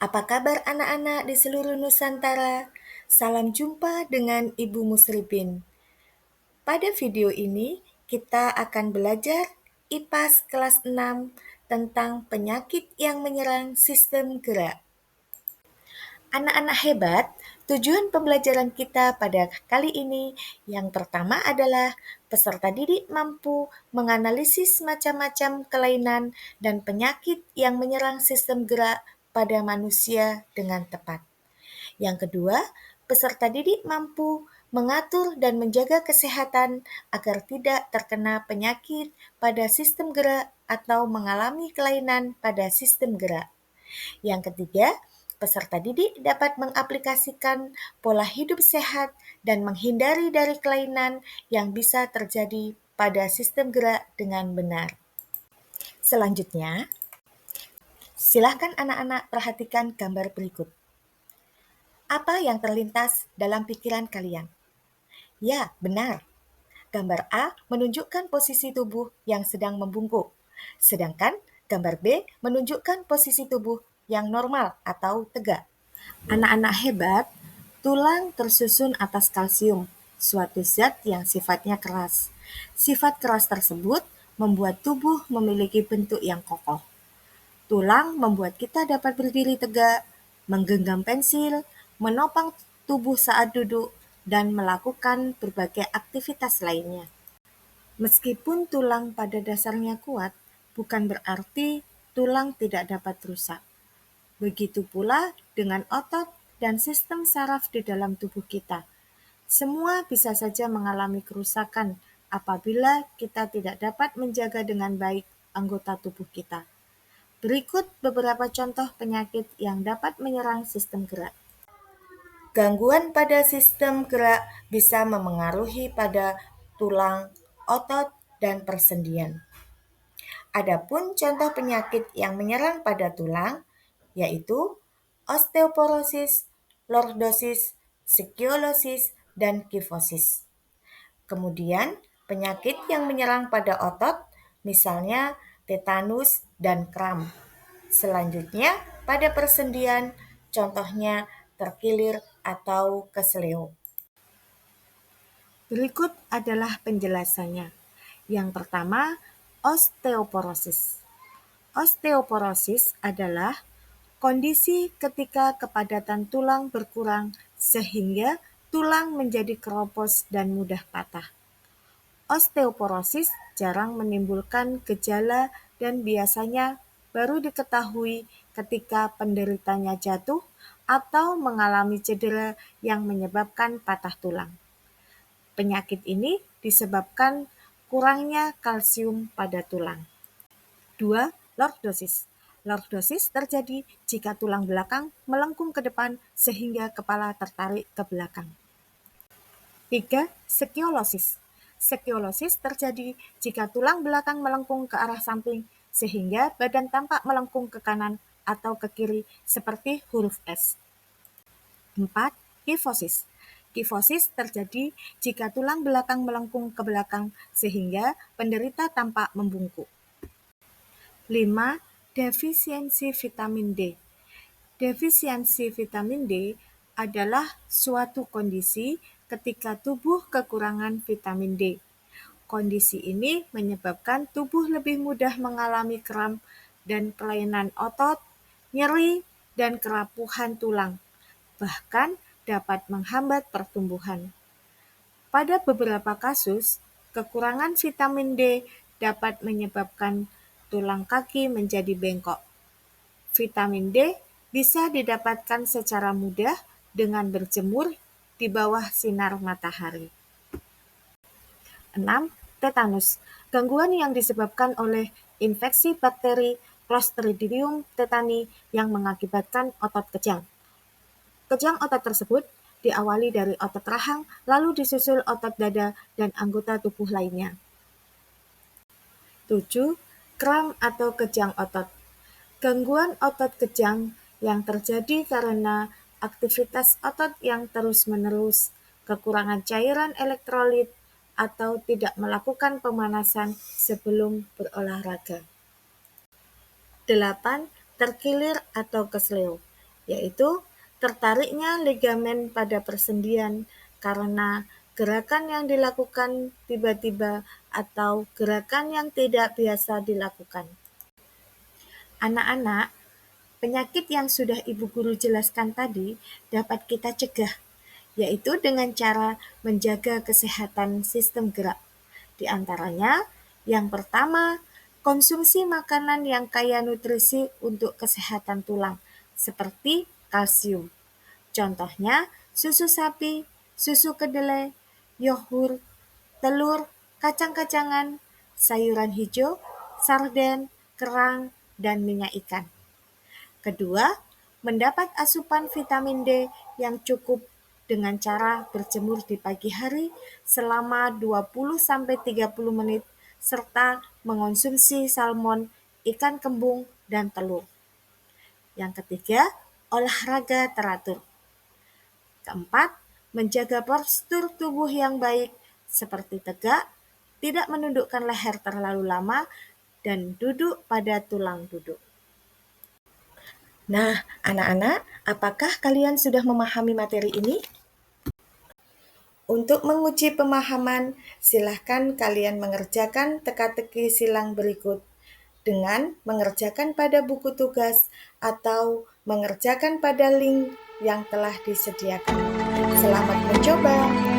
Apa kabar anak-anak di seluruh Nusantara? Salam jumpa dengan Ibu Musripin. Pada video ini, kita akan belajar IPAS kelas 6 tentang penyakit yang menyerang sistem gerak. Anak-anak hebat, tujuan pembelajaran kita pada kali ini yang pertama adalah peserta didik mampu menganalisis macam-macam kelainan dan penyakit yang menyerang sistem gerak pada manusia dengan tepat. Yang kedua, peserta didik mampu mengatur dan menjaga kesehatan agar tidak terkena penyakit pada sistem gerak atau mengalami kelainan pada sistem gerak. Yang ketiga, peserta didik dapat mengaplikasikan pola hidup sehat dan menghindari dari kelainan yang bisa terjadi pada sistem gerak dengan benar. Selanjutnya, silakan anak-anak perhatikan gambar berikut. Apa yang terlintas dalam pikiran kalian? Ya, benar. Gambar A menunjukkan posisi tubuh yang sedang membungkuk, sedangkan gambar B menunjukkan posisi tubuh yang normal atau tegak. Anak-anak hebat, tulang tersusun atas kalsium, suatu zat yang sifatnya keras. Sifat keras tersebut membuat tubuh memiliki bentuk yang kokoh. Tulang membuat kita dapat berdiri tegak, menggenggam pensil, menopang tubuh saat duduk, dan melakukan berbagai aktivitas lainnya. Meskipun tulang pada dasarnya kuat, bukan berarti tulang tidak dapat rusak. Begitu pula dengan otot dan sistem saraf di dalam tubuh kita. Semua bisa saja mengalami kerusakan apabila kita tidak dapat menjaga dengan baik anggota tubuh kita. Berikut beberapa contoh penyakit yang dapat menyerang sistem gerak. Gangguan pada sistem gerak bisa memengaruhi pada tulang, otot, dan persendian. Adapun contoh penyakit yang menyerang pada tulang, yaitu osteoporosis, lordosis, skiolosis, dan kifosis. Kemudian, penyakit yang menyerang pada otot, misalnya tetanus dan kram. Selanjutnya, pada persendian, contohnya terkilir atau keseleo. Berikut adalah penjelasannya. Yang pertama, osteoporosis. Osteoporosis adalah kondisi ketika kepadatan tulang berkurang sehingga tulang menjadi keropos dan mudah patah. Osteoporosis jarang menimbulkan gejala dan biasanya baru diketahui ketika penderitanya jatuh atau mengalami cedera yang menyebabkan patah tulang. Penyakit ini disebabkan kurangnya kalsium pada tulang. 2. Lordosis. Lordosis terjadi jika tulang belakang melengkung ke depan sehingga kepala tertarik ke belakang. 3. Skiolosis. Skiolosis terjadi jika tulang belakang melengkung ke arah samping sehingga badan tampak melengkung ke kanan atau ke kiri seperti huruf S. 4. Kifosis. Kifosis terjadi jika tulang belakang melengkung ke belakang sehingga penderita tampak membungkuk. 5. Defisiensi vitamin D. Defisiensi vitamin D adalah suatu kondisi ketika tubuh kekurangan vitamin D. Kondisi ini menyebabkan tubuh lebih mudah mengalami kram dan kelainan otot, nyeri, dan kerapuhan tulang, bahkan dapat menghambat pertumbuhan. Pada beberapa kasus, kekurangan vitamin D dapat menyebabkan tulang kaki menjadi bengkok. Vitamin D bisa didapatkan secara mudah dengan berjemur di bawah sinar matahari. 6. Tetanus. Gangguan yang disebabkan oleh infeksi bakteri Clostridium tetani yang mengakibatkan otot kejang. Kejang otot tersebut diawali dari otot rahang, lalu disusul otot dada dan anggota tubuh lainnya. 7. Kram atau kejang otot. Gangguan otot kejang yang terjadi karena aktivitas otot yang terus-menerus, kekurangan cairan elektrolit, atau tidak melakukan pemanasan sebelum berolahraga. 8. Terkilir atau keseleo. yaitu tertariknya ligamen pada persendian karena gerakan yang dilakukan tiba-tiba atau gerakan yang tidak biasa dilakukan. Anak-anak, penyakit yang sudah Ibu Guru jelaskan tadi dapat kita cegah, yaitu dengan cara menjaga kesehatan sistem gerak. Di antaranya, yang pertama, konsumsi makanan yang kaya nutrisi untuk kesehatan tulang, seperti kalsium. Contohnya, susu sapi, susu kedelai, yogurt, telur, kacang-kacangan, sayuran hijau, sarden, kerang, dan minyak ikan. Kedua, mendapat asupan vitamin D yang cukup dengan cara berjemur di pagi hari selama 20-30 menit serta mengonsumsi salmon, ikan kembung, dan telur. Yang ketiga, olahraga teratur. Keempat, menjaga postur tubuh yang baik seperti tegak, tidak menundukkan leher terlalu lama, dan duduk pada tulang duduk. Nah, anak-anak, apakah kalian sudah memahami materi ini? Untuk menguji pemahaman, silahkan kalian mengerjakan teka-teki silang berikut dengan mengerjakan pada buku tugas atau mengerjakan pada link yang telah disediakan. Selamat mencoba!